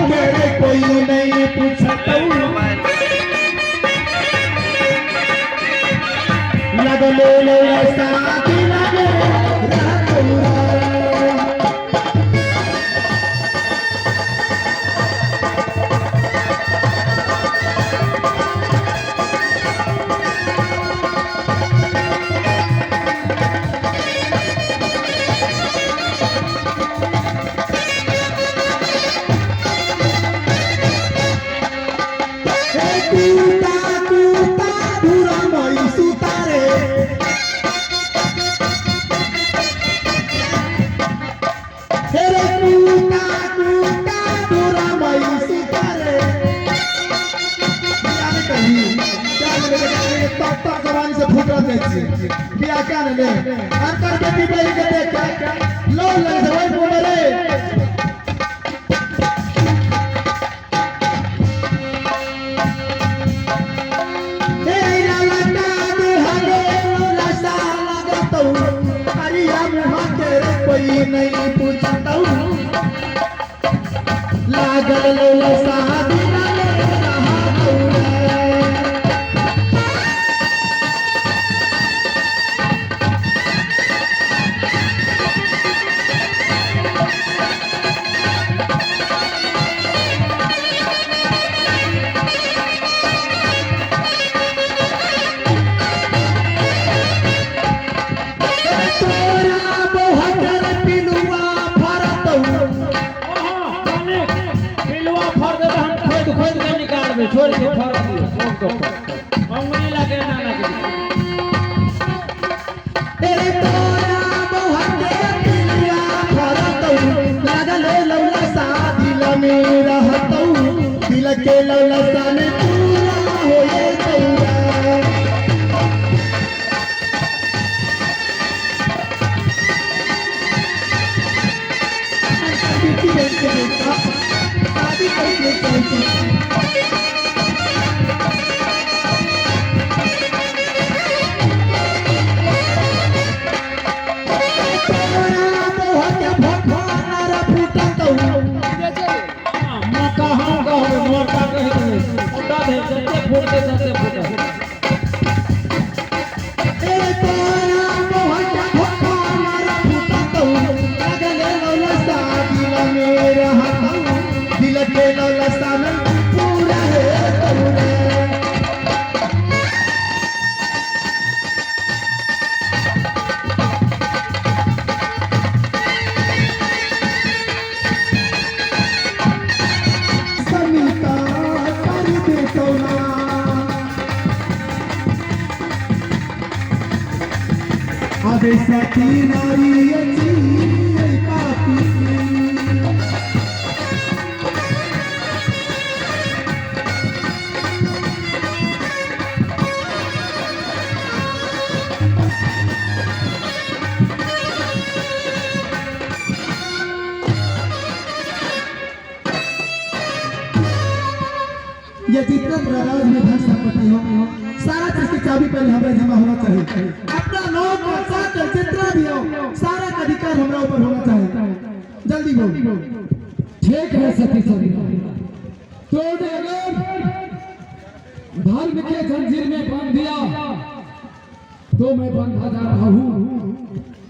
तेरे कोई नहीं पूछता लगले ऐसा लगे बिया क्या ने अंतर बेटी बेटी के देख लो लग से वही बोले रे तेरी लालता दे हगे लासा लगता अरिया मुहा तेरे कोई नहीं पूछता लागल लासा छोड़ के फर दियो फोन को अंगुली लगे ना लगे तेरे तोरा बहुत दिलिया फरतौ लागल लौला सा दिल में रहतौ दिल के लौला सा में पूरा होए तौरा शादी करके अबे सती नारी पापी ये जितना राज में धन संपत्ति हो सारा चीज की चाबी पहले हमें जमा होना चाहिए अपना नौक और साथ जितना भी हो सारा का अधिकार हमरा ऊपर होना चाहिए जल्दी बोल ठीक है सती चंद्रा तो अगर धर्म के जंजीर में बांध दिया तो मैं बंधा जा रहा हूँ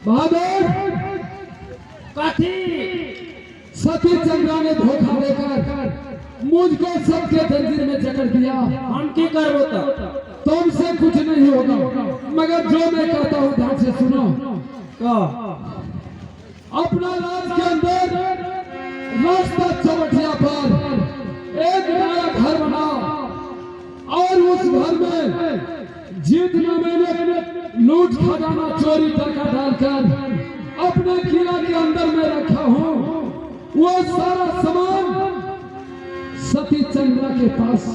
बहादुर काठी सती चंद्रा ने धोखा देकर मुझको सबके जंजीर में जकड़ दिया हम की करबो तुमसे कुछ नहीं होगा मगर जो मैं कहता हूँ ध्यान से सुनो अपना राज के अंदर रास्ता चौबटिया पर एक नया घर बना और उस घर में जितना मैंने लूट खजाना चोरी टका डालकर अपने किला के अंदर में रखा हूँ वो सारा सामान सती चंद्रा के पास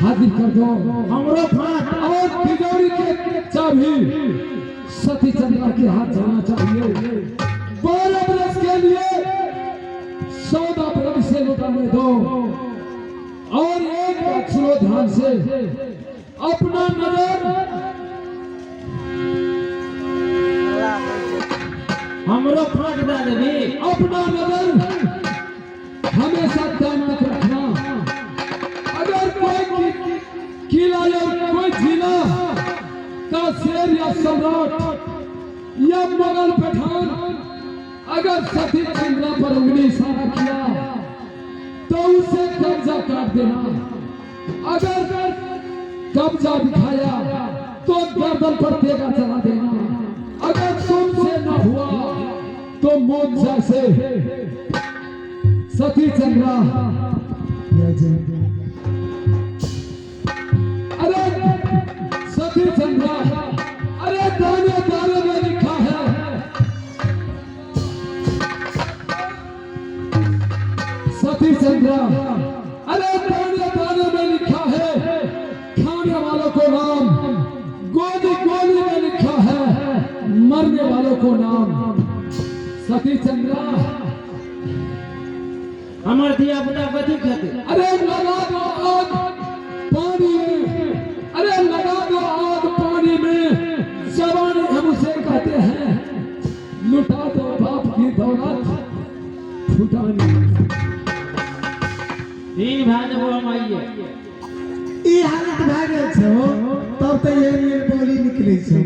हाजिर कर दो हमरो फाट और तिजोरी के चाबी सती चंद्रा के हाथ जाना चाहिए 12 बरस के लिए 14 बरस से लुटाने दो और एक बात सुनो ध्यान से अपना नजर हमरो फाट दे देवी अपना नजर हमेशा तैनात रखना। अगर कोई किला या कोई जिला का शेर या सम्राट या मुगल पठान अगर सती चंद्रा पर उंगली इशारा किया तो उसे कब्जा काट देना। अगर कब्जा दिखाया तो गर्दन पर तेगा चला देना। अगर तुमसे न हुआ तो मौत जैसे सती चंद्रा। अरे सती चंद्रा, अरे दाने दाने में लिखा है सती चंद्रा, अरे दाने दाने में लिखा है खाने वालों को नाम, गोली गोली में लिखा है मरने वालों को नाम। सती चंद्रा हमार दिया बता कथी खाते। अरे लगा दो आग पानी में, अरे लगा दो आग पानी में, जवानी हम उसे कहते हैं। लुटा दो बाप की दौलत फुटानी। तीन भाई वो हम आइए ई हालत भए गेल छौ तब त ये बोली निकले छौ।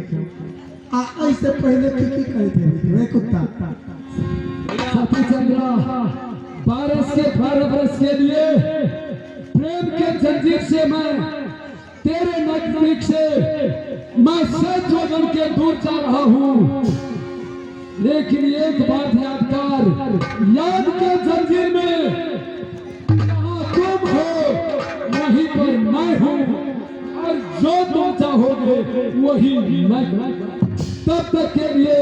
आ ऐसे पहले की कहते रे कुत्ता। सती चंद्रा 12 से 12 वर्ष के लिए प्रेम के जंजीर से मैं तेरे नजदीक से मैं सैकड़ों गण के दूर जा रहा हूँ। लेकिन एक बात याद कर, याद के जंजीर में जहाँ तुम हो वहीं पर मैं हूँ और जो तुम चाहोगे वही मैं। तब तक के लिए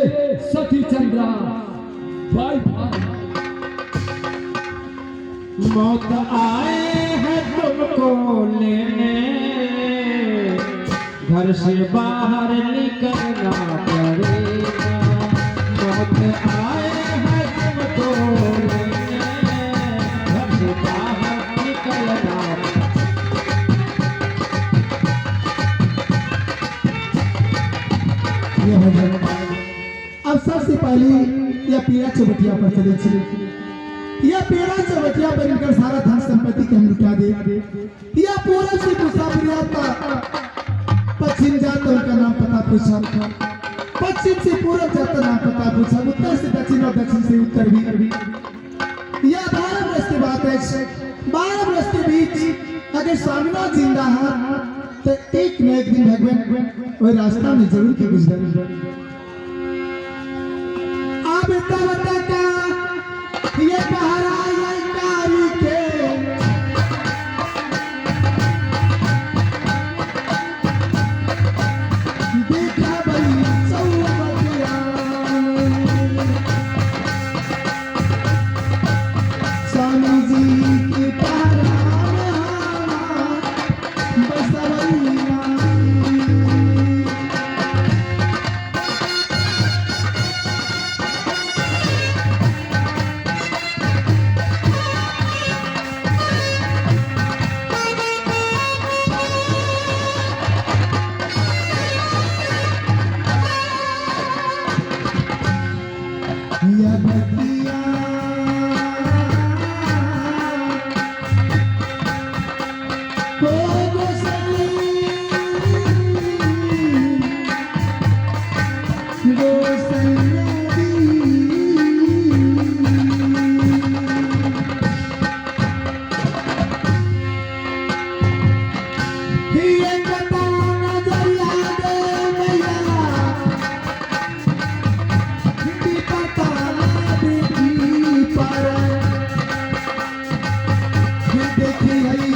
सती चंद्रा बाय बाय। मौत आए है तुमको लेने, घर से बाहर निकलना पड़ेगा। मौत आए है तुमको लेने, घर से बाहर निकलना। ये हो गया। अब सबसे पहले यह पीड़ा चौबटिया पर चले चले। यह पीड़ा चौबटिया पर इनका सारा धन संपत्ति के हम लुटा दे। यह पूरब से मुसाफिर आता, पश्चिम जाता उनका नाम पता पूछा, पश्चिम से पूरब जाता नाम पता पूछा, उत्तर से दक्षिण और दक्षिण से उत्तर भी। यह 12 वर्ष की बात है। 12 वर्ष के बीच अगर स्वामीनाथ जिंदा है तो एक न एक दिन भगवान वही रास्ता में जरूर के गुजर। अब तब तक ये पहरा ये कारी के देखा बड़ी चौबटिया। स्वामी जी के पहरा बसवैया। या बतिया को गोसली ये कता नजरिया दे मैया पता देखी पर देखी